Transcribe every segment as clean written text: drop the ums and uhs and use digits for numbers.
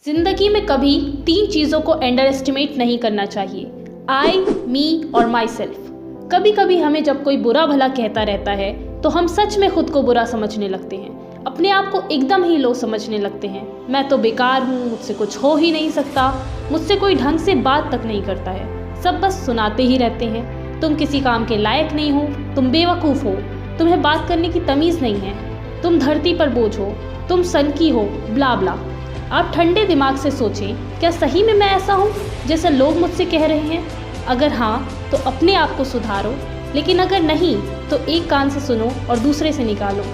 जिंदगी में कभी 3 चीज़ों को अंडर एस्टिमेट नहीं करना चाहिए, आई, मी और माई सेल्फ। कभी कभी हमें जब कोई बुरा भला कहता रहता है तो हम सच में खुद को बुरा समझने लगते हैं, अपने आप को एकदम ही लो समझने लगते हैं। मैं तो बेकार हूँ, मुझसे कुछ हो ही नहीं सकता, मुझसे कोई ढंग से बात तक नहीं करता है, सब बस सुनाते ही रहते हैं, तुम किसी काम के लायक नहीं हो, तुम बेवकूफ़ हो, तुम्हें बात करने की तमीज़ नहीं है, तुम धरती पर बोझ हो, तुम सनकी हो, ब्ला ब्ला। आप ठंडे दिमाग से सोचें, क्या सही में मैं ऐसा हूँ जैसा लोग मुझसे कह रहे हैं? अगर हाँ तो अपने आप को सुधारो, लेकिन अगर नहीं तो एक कान से सुनो और दूसरे से निकालो।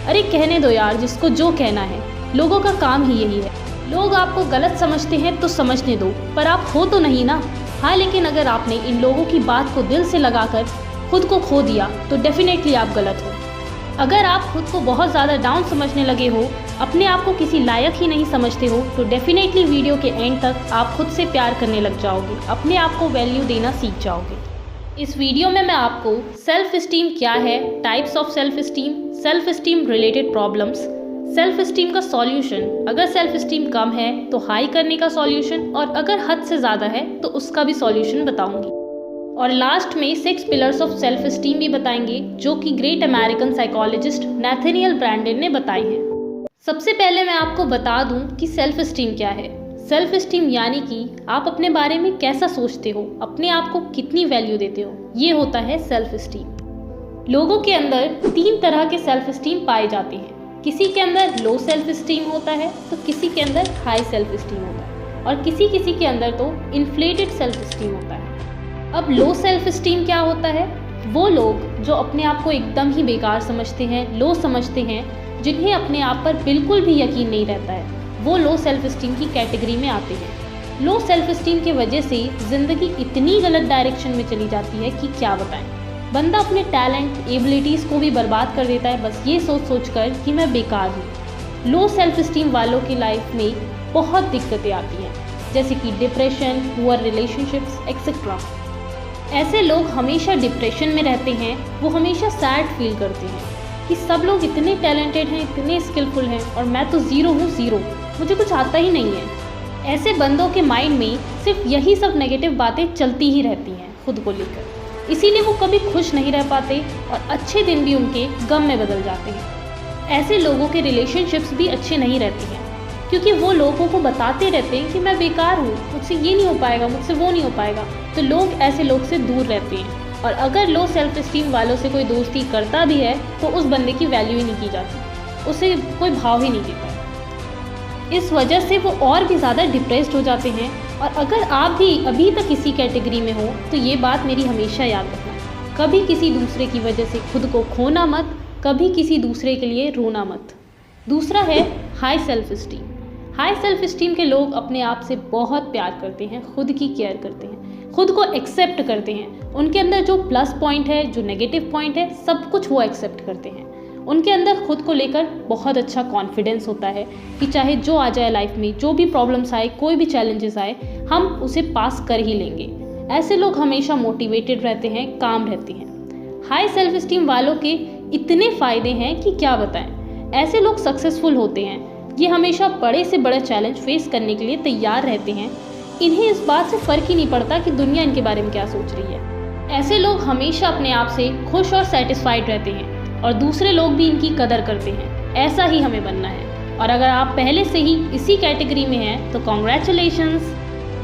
अरे कहने दो यार, जिसको जो कहना है, लोगों का काम ही यही है। लोग आपको गलत समझते हैं तो समझने दो, पर आप हो तो नहीं ना। हाँ, लेकिन अगर आपने इन लोगों की बात को दिल से लगाकर खुद को खो दिया तो डेफिनेटली आप गलत हो। अगर आप खुद को बहुत ज़्यादा डाउन समझने लगे हो, अपने आप को किसी लायक ही नहीं समझते हो, तो डेफिनेटली वीडियो के एंड तक आप खुद से प्यार करने लग जाओगे, अपने आप को वैल्यू देना सीख जाओगे। इस वीडियो में मैं आपको सेल्फ इस्टीम क्या है, types of self esteem related problems, self esteem का सॉल्यूशन, अगर सेल्फ इस्टीम कम है तो हाई करने का सॉल्यूशन, और अगर हद से ज़्यादा है तो उसका भी सॉल्यूशन बताऊंगी। और लास्ट में 6 पिलर्स ऑफ सेल्फ इस्टीम भी बताएंगे, जो कि ग्रेट अमेरिकन साइकोलॉजिस्ट नैथनियल ब्रैंडन ने बताए हैं। सबसे पहले मैं आपको बता दूं कि सेल्फ इस्टीम क्या है। सेल्फ इस्टीम यानी कि आप अपने बारे में कैसा सोचते हो, अपने आप को कितनी वैल्यू देते हो, ये होता है सेल्फ इस्टीम। लोगों के अंदर 3 तरह के सेल्फ इस्टीम पाए जाते हैं। किसी के अंदर लो सेल्फ इस्टीम होता है तो किसी के अंदर हाई सेल्फ इस्टीम होता है, और किसी के अंदर तो इन्फ्लेटेड सेल्फ इस्टीम होता है। अब लो सेल्फ इस्टीम क्या होता है? वो लोग जो अपने आप को एकदम ही बेकार समझते हैं, लो समझते हैं, जिन्हें अपने आप पर बिल्कुल भी यकीन नहीं रहता है, वो लो सेल्फ इस्टीम की कैटेगरी में आते हैं। लो सेल्फ इस्टीम की वजह से ज़िंदगी इतनी गलत डायरेक्शन में चली जाती है कि क्या बताएं। बंदा अपने टैलेंट, एबिलिटीज़ को भी बर्बाद कर देता है, बस ये सोच कर कि मैं बेकार हूँ। लो सेल्फ इस्टीम वालों की लाइफ में बहुत दिक्कतें आती हैं, जैसे कि डिप्रेशन, पुअर रिलेशनशिप्स एक्सेट्रा। ऐसे लोग हमेशा डिप्रेशन में रहते हैं, वो हमेशा सैड फील करते हैं कि सब लोग इतने टैलेंटेड हैं, इतने स्किलफुल हैं, और मैं तो ज़ीरो हूँ, ज़ीरो, मुझे कुछ आता ही नहीं है। ऐसे बंदों के माइंड में सिर्फ यही सब नेगेटिव बातें चलती ही रहती हैं खुद को लेकर, इसीलिए वो कभी खुश नहीं रह पाते और अच्छे दिन भी उनके गम में बदल जाते हैं। ऐसे लोगों के रिलेशनशिप्स भी अच्छे नहीं रहते हैं, क्योंकि वो लोगों को बताते रहते हैं कि मैं बेकार हूँ, मुझसे ये नहीं हो पाएगा, मुझसे वो नहीं हो पाएगा, तो लोग ऐसे लोग से दूर रहते हैं। और अगर लो सेल्फ इस्टीम वालों से कोई दोस्ती करता भी है तो उस बंदे की वैल्यू ही नहीं की जाती, उसे कोई भाव ही नहीं देता। इस वजह से वो और भी ज़्यादा डिप्रेस्ड हो जाते हैं। और अगर आप भी अभी तक इसी कैटेगरी में हो तो ये बात मेरी हमेशा याद रखना, कभी किसी दूसरे की वजह से खुद को खोना मत, कभी किसी दूसरे के लिए रोना मत। दूसरा है high self esteem. High self esteem के लोग अपने आप से बहुत प्यार करते हैं, खुद की केयर करते हैं, खुद को एक्सेप्ट करते हैं। उनके अंदर जो प्लस पॉइंट है, जो नेगेटिव पॉइंट है, सब कुछ वो एक्सेप्ट करते हैं। उनके अंदर खुद को लेकर बहुत अच्छा कॉन्फिडेंस होता है कि चाहे जो आ जाए लाइफ में, जो भी प्रॉब्लम्स आए, कोई भी चैलेंजेस आए, हम उसे पास कर ही लेंगे। ऐसे लोग हमेशा मोटिवेटेड रहते हैं, काम रहते हैं। हाई सेल्फ इस्टीम वालों के इतने फ़ायदे हैं कि क्या बताएं। ऐसे लोग सक्सेसफुल होते हैं, ये हमेशा बड़े से बड़े चैलेंज फेस करने के लिए तैयार रहते हैं। इन्हें इस बात से फ़र्क ही नहीं पड़ता कि दुनिया इनके बारे में क्या सोच रही है। ऐसे लोग हमेशा अपने आप से खुश और सेटिस्फाइड रहते हैं, और दूसरे लोग भी इनकी कदर करते हैं। ऐसा ही हमें बनना है। और अगर आप पहले से ही इसी कैटेगरी में हैं तो कॉन्ग्रेचुलेशंस।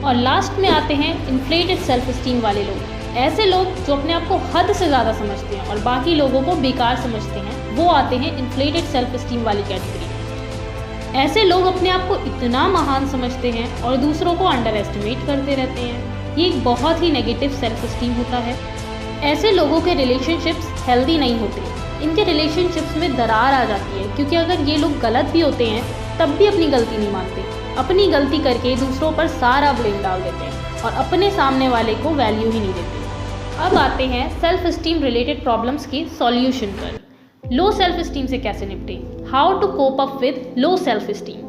और लास्ट में आते हैं इन्फ्लेटेड सेल्फ इस्टीम वाले लोग। ऐसे लोग जो अपने आप को हद से ज़्यादा समझते हैं और बाकी लोगों को बेकार समझते हैं, वो आते हैं इन्फ्लेटेड सेल्फ इस्टीम वाली कैटेगरी। ऐसे लोग अपने आप को इतना महान समझते हैं और दूसरों को अंडर एस्टिमेट करते रहते हैं। ये एक बहुत ही नेगेटिव सेल्फ इस्टीम होता है। ऐसे लोगों के रिलेशनशिप्स हेल्दी नहीं होते, इनके रिलेशनशिप्स में दरार आ जाती है, क्योंकि अगर ये लोग गलत भी होते हैं तब भी अपनी गलती नहीं मानते, अपनी गलती करके दूसरों पर सारा ब्लेम डाल देते हैं और अपने सामने वाले को वैल्यू ही नहीं देते। अब आते हैं सेल्फ इस्टीम रिलेटेड प्रॉब्लम्स के सॉल्यूशन पर। लो सेल्फ इस्टीम से कैसे निपटें, how to cope up with low self esteem.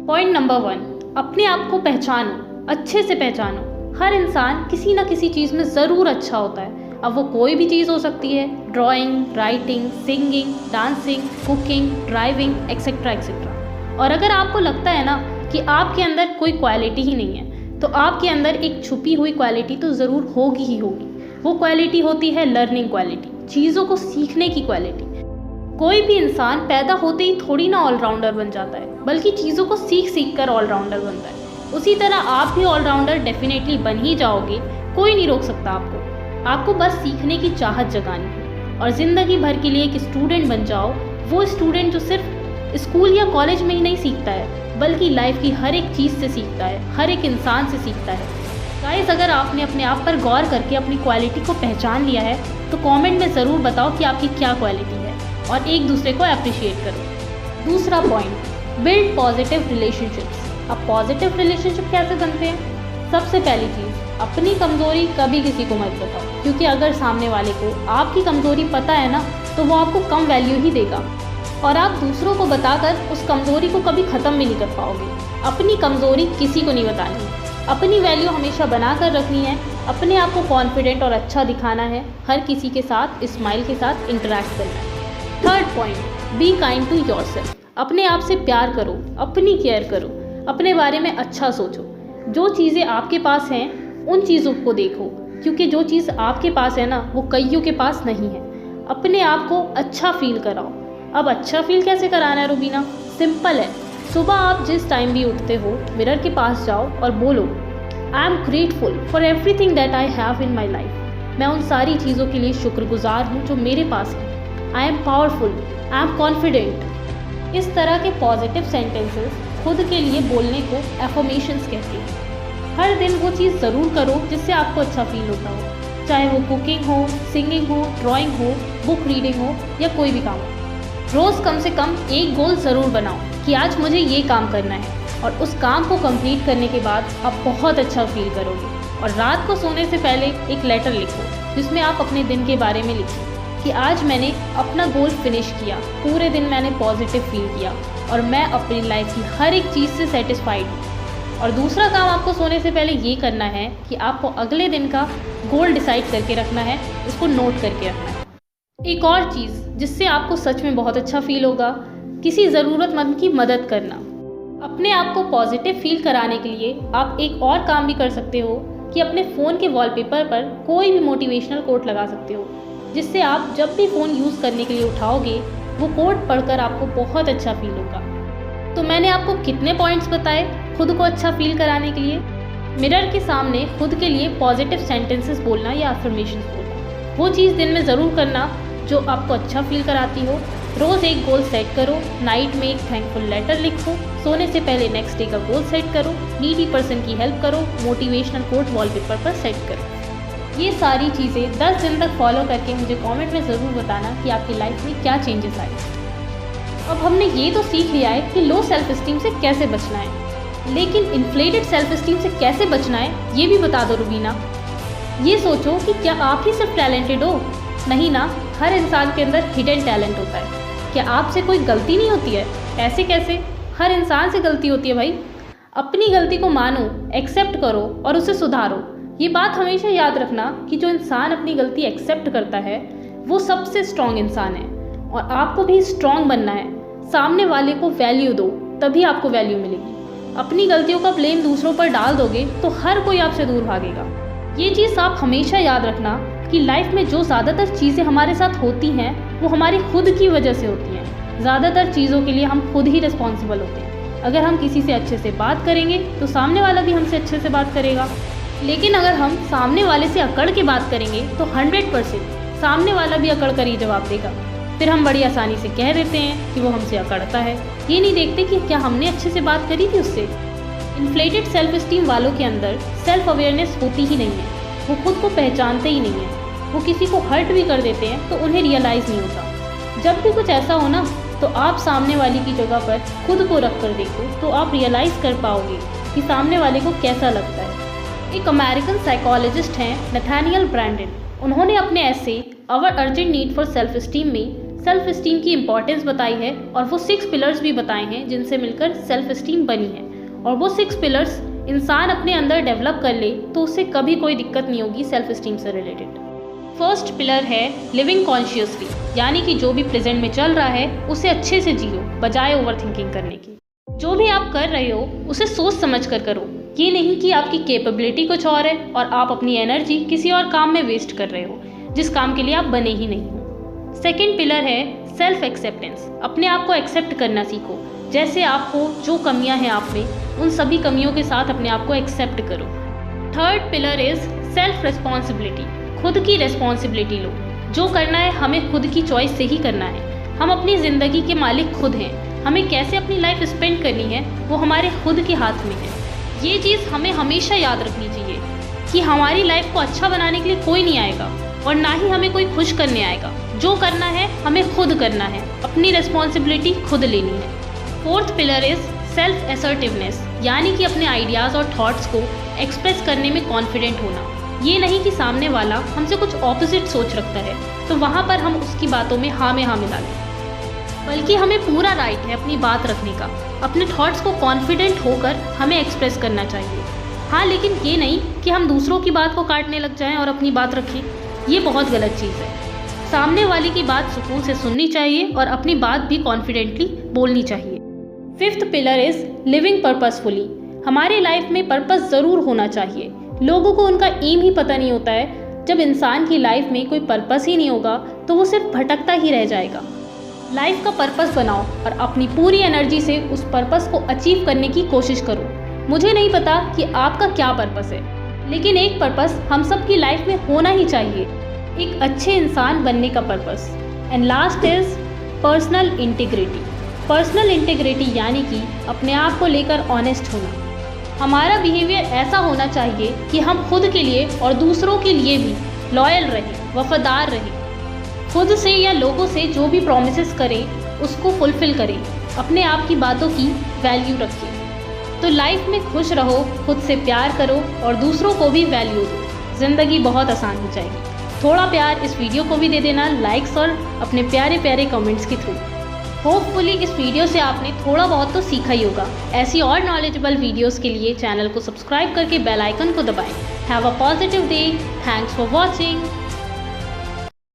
Point number 1, अपने आप को पहचानो, अच्छे से पहचानो। हर इंसान किसी न किसी चीज़ में ज़रूर अच्छा होता है। अब वो कोई भी चीज़ हो सकती है, drawing, writing, singing, dancing, cooking, driving etcetera etcetera. और अगर आपको लगता है ना कि आपके अंदर कोई क्वालिटी ही नहीं है, तो आपके अंदर एक छुपी हुई क्वालिटी तो ज़रूर होगी ही होगी। वो क्वालिटी होती है लर्निंग क्वालिटी, चीज़ों को सीखने की क्वालिटी। कोई भी इंसान पैदा होते ही थोड़ी ना ऑलराउंडर बन जाता है, बल्कि चीज़ों को सीख सीख कर ऑलराउंडर बनता है। उसी तरह आप भी ऑलराउंडर डेफिनेटली बन ही जाओगे, कोई नहीं रोक सकता आपको। आपको बस सीखने की चाहत जगानी है और ज़िंदगी भर के लिए एक स्टूडेंट बन जाओ। वो स्टूडेंट जो सिर्फ स्कूल या कॉलेज में ही नहीं सीखता है, बल्कि लाइफ की हर एक चीज़ से सीखता है, हर एक इंसान से सीखता है। गाइस, अगर आपने अपने आप पर गौर करके अपनी क्वालिटी को पहचान लिया है तो कमेंट में ज़रूर बताओ कि आपकी क्या क्वालिटी है और एक दूसरे को अप्रिशिएट करो। दूसरा पॉइंट, बिल्ड पॉजिटिव रिलेशनशिप्स। अब पॉजिटिव रिलेशनशिप कैसे बनते हैं? सबसे पहली चीज़, अपनी कमज़ोरी कभी किसी को मत बताओ, क्योंकि अगर सामने वाले को आपकी कमज़ोरी पता है ना, तो वो आपको कम वैल्यू ही देगा और आप दूसरों को बताकर उस कमज़ोरी को कभी ख़त्म भी नहीं कर पाओगे। अपनी कमज़ोरी किसी को नहीं बतानी, अपनी वैल्यू हमेशा बना कर रखनी है, अपने आप को कॉन्फिडेंट और अच्छा दिखाना है, हर किसी के साथ स्माइल के साथ इंटरेक्ट करना है। Third point, be kind to yourself. अपने आप से प्यार करो, अपनी केयर करो, अपने बारे में अच्छा सोचो। जो चीज़ें आपके पास हैं उन चीज़ों को देखो, क्योंकि जो चीज़ आपके पास है ना, वो कईयों के पास नहीं है। अपने आप को अच्छा फील कराओ। अब अच्छा फील कैसे कराना है रुबीना? सिंपल है। सुबह आप जिस टाइम भी उठते हो, मिरर के पास जाओ और बोलो, I am grateful for everything that I have in my life. मैं उन सारी चीज़ों के लिए शुक्रगुजार हूँ जो मेरे पास है। I am powerful, I am confident. इस तरह के पॉजिटिव सेंटेंसेस खुद के लिए बोलने को एफर्मेशंस कहते हैं। हर दिन वो चीज़ ज़रूर करो जिससे आपको अच्छा फील होता हो, चाहे वो कुकिंग हो, सिंगिंग हो, ड्राइंग हो, बुक रीडिंग हो या कोई भी काम हो। रोज़ कम से कम एक गोल ज़रूर बनाओ कि आज मुझे ये काम करना है, और उस काम को कंप्लीट करने के बाद आप बहुत अच्छा फील करोगे। और रात को सोने से पहले एक लेटर लिखो जिसमें आप अपने दिन के बारे में लिखो कि आज मैंने अपना गोल फिनिश किया, पूरे दिन मैंने पॉजिटिव फील किया और मैं अपनी लाइफ की हर एक चीज़ से सेटिस्फाइड हूँ। और दूसरा काम आपको सोने से पहले ये करना है कि आपको अगले दिन का गोल डिसाइड करके रखना है, उसको नोट करके रखना है। एक और चीज़ जिससे आपको सच में बहुत अच्छा फील होगा, किसी ज़रूरतमंद की मदद करना। अपने आप को पॉजिटिव फील कराने के लिए आप एक और काम भी कर सकते हो कि अपने फ़ोन के वॉलपेपर पर कोई भी मोटिवेशनल कोट लगा सकते हो, जिससे आप जब भी फ़ोन यूज़ करने के लिए उठाओगे वो कोट पढ़कर आपको बहुत अच्छा फील होगा। तो मैंने आपको कितने पॉइंट्स बताए खुद को अच्छा फील कराने के लिए? मिरर के सामने खुद के लिए पॉजिटिव सेंटेंसेस बोलना या अफर्मेशंस बोलना, वो चीज़ दिन में ज़रूर करना जो आपको अच्छा फील कराती हो। रोज़ एक गोल सेट करो, नाइट में एक थैंकफुल लेटर लिखो, सोने से पहले नेक्स्ट डे का गोल सेट करो, नीडी पर्सन की हेल्प करो, मोटिवेशनल कोट वॉलपेपर पर सेट करो। ये सारी चीज़ें 10 दिन तक फॉलो करके मुझे कमेंट में ज़रूर बताना कि आपकी लाइफ में क्या चेंजेस आए। अब हमने ये तो सीख लिया है कि लो सेल्फ स्टीम से कैसे बचना है, लेकिन इन्फ्लेटेड सेल्फ स्टीम से कैसे बचना है ये भी बता दो रुबीना। ये सोचो कि क्या आप ही सिर्फ टैलेंटेड हो? नहीं ना, हर इंसान के अंदर हिडन टैलेंट होता है। क्या आपसे कोई गलती नहीं होती है? ऐसे कैसे? हर इंसान से गलती होती है भाई। अपनी गलती को मानो, एक्सेप्ट करो और उसे सुधारो। ये बात हमेशा याद रखना कि जो इंसान अपनी गलती एक्सेप्ट करता है वो सबसे स्ट्रॉन्ग इंसान है, और आपको भी स्ट्रॉन्ग बनना है। सामने वाले को वैल्यू दो, तभी आपको वैल्यू मिलेगी। अपनी गलतियों का ब्लेम दूसरों पर डाल दोगे तो हर कोई आपसे दूर भागेगा। ये चीज़ आप हमेशा याद रखना कि लाइफ में जो ज़्यादातर चीज़ें हमारे साथ होती हैं वो हमारी खुद की वजह से होती हैं। ज़्यादातर चीज़ों के लिए हम खुद ही रिस्पॉन्सिबल होते हैं। अगर हम किसी से अच्छे से बात करेंगे तो सामने वाला भी हमसे अच्छे से बात करेगा, लेकिन अगर हम सामने वाले से अकड़ के बात करेंगे तो 100% सामने वाला भी अकड़ कर ही जवाब देगा। फिर हम बड़ी आसानी से कह देते हैं कि वो हमसे अकड़ता है, ये नहीं देखते कि क्या हमने अच्छे से बात करी थी उससे। इन्फ्लेटेड सेल्फ स्टीम वालों के अंदर सेल्फ अवेयरनेस होती ही नहीं है, वो खुद को पहचानते ही नहीं है। वो किसी को हर्ट भी कर देते हैं तो उन्हें रियलाइज़ नहीं होता। जब भी कुछ ऐसा हो ना, तो आप सामने वाले की जगह पर खुद को रख कर देखो, तो आप रियलाइज़ कर पाओगे कि सामने वाले को कैसा लगता है। एक अमेरिकन साइकोलॉजिस्ट हैं नथानियल ब्रैंडन। उन्होंने अपने ऐसे our urgent need for self esteem में सेल्फ स्टीम की इंपॉर्टेंस बताई है, और वो 6 पिलर्स भी बताए हैं जिनसे मिलकर सेल्फ स्टीम बनी है। और वो 6 पिलर्स इंसान अपने अंदर डेवलप कर ले तो उससे कभी कोई दिक्कत नहीं होगी सेल्फ स्टीम से रिलेटेड। फर्स्ट पिलर है लिविंग कॉन्शियसली, यानी कि जो भी प्रेजेंट में चल रहा है उसे अच्छे से जियो बजाय ओवर थिंकिंग करने की। जो भी आप कर रहे हो उसे सोच समझ कर करो। ये नहीं कि आपकी कैपेबिलिटी कुछ और है और आप अपनी एनर्जी किसी और काम में वेस्ट कर रहे हो जिस काम के लिए आप बने ही नहीं हो। सेकंड पिलर है सेल्फ एक्सेप्टेंस। अपने आप को एक्सेप्ट करना सीखो। जैसे आप हो, जो कमियां हैं आप में, उन सभी कमियों के साथ अपने आप को एक्सेप्ट करो। Third pillar is self responsibility. खुद की रिस्पॉन्सिबिलिटी लो। जो करना है हमें खुद की चॉइस से ही करना है। हम अपनी ज़िंदगी के मालिक खुद हैं। हमें कैसे अपनी लाइफ स्पेंड करनी है वो हमारे खुद के हाथ में है। ये चीज़ हमें हमेशा याद रखनी चाहिए कि हमारी लाइफ को अच्छा बनाने के लिए कोई नहीं आएगा और ना ही हमें कोई खुश करने आएगा। जो करना है हमें खुद करना है, अपनी रिस्पॉन्सिबिलिटी खुद लेनी है। Fourth pillar is self assertiveness, यानी कि अपने आइडियाज़ और थॉट्स को एक्सप्रेस करने में कॉन्फिडेंट होना। ये नहीं कि सामने वाला हमसे कुछ ऑपोजिट सोच रखता है तो वहाँ पर हम उसकी बातों में हाँ मिला लें, बल्कि हमें पूरा राइट है अपनी बात रखने का। अपने थॉट्स को कॉन्फिडेंट होकर हमें एक्सप्रेस करना चाहिए। हाँ, लेकिन ये नहीं कि हम दूसरों की बात को काटने लग जाएं और अपनी बात रखें। ये बहुत गलत चीज़ है। सामने वाले की बात सुकून से सुननी चाहिए और अपनी बात भी कॉन्फिडेंटली बोलनी चाहिए। Fifth pillar is living purposefully. हमारी लाइफ में पर्पस ज़रूर होना चाहिए। लोगों को उनका एम ही पता नहीं होता है। जब इंसान की लाइफ में कोई पर्पस ही नहीं होगा तो वो सिर्फ भटकता ही रह जाएगा। लाइफ का पर्पस बनाओ और अपनी पूरी एनर्जी से उस पर्पस को अचीव करने की कोशिश करो। मुझे नहीं पता कि आपका क्या पर्पस है, लेकिन एक पर्पस हम सब की लाइफ में होना ही चाहिए, एक अच्छे इंसान बनने का purpose. And last is personal integrity. Personal integrity यानी कि अपने आप को लेकर ऑनेस्ट होना। हमारा बिहेवियर ऐसा होना चाहिए कि हम खुद के लिए और दूसरों के लिए भी लॉयल रहें, वफादार रहें। खुद से या लोगों से जो भी प्रॉमिसेस करें उसको फुलफिल करें। अपने आप की बातों की वैल्यू रखें। तो लाइफ में खुश रहो, खुद से प्यार करो और दूसरों को भी वैल्यू दो। ज़िंदगी बहुत आसान हो जाएगी। थोड़ा प्यार इस वीडियो को भी दे देना, लाइक्स और अपने प्यारे प्यारे कमेंट्स के थ्रू। होपफुली इस वीडियो से आपने थोड़ा बहुत तो सीखा ही होगा। ऐसी और नॉलेजेबल वीडियोस के लिए चैनल को सब्सक्राइब करके बेल आइकन को दबाएं। Have a positive day. Thanks for watching.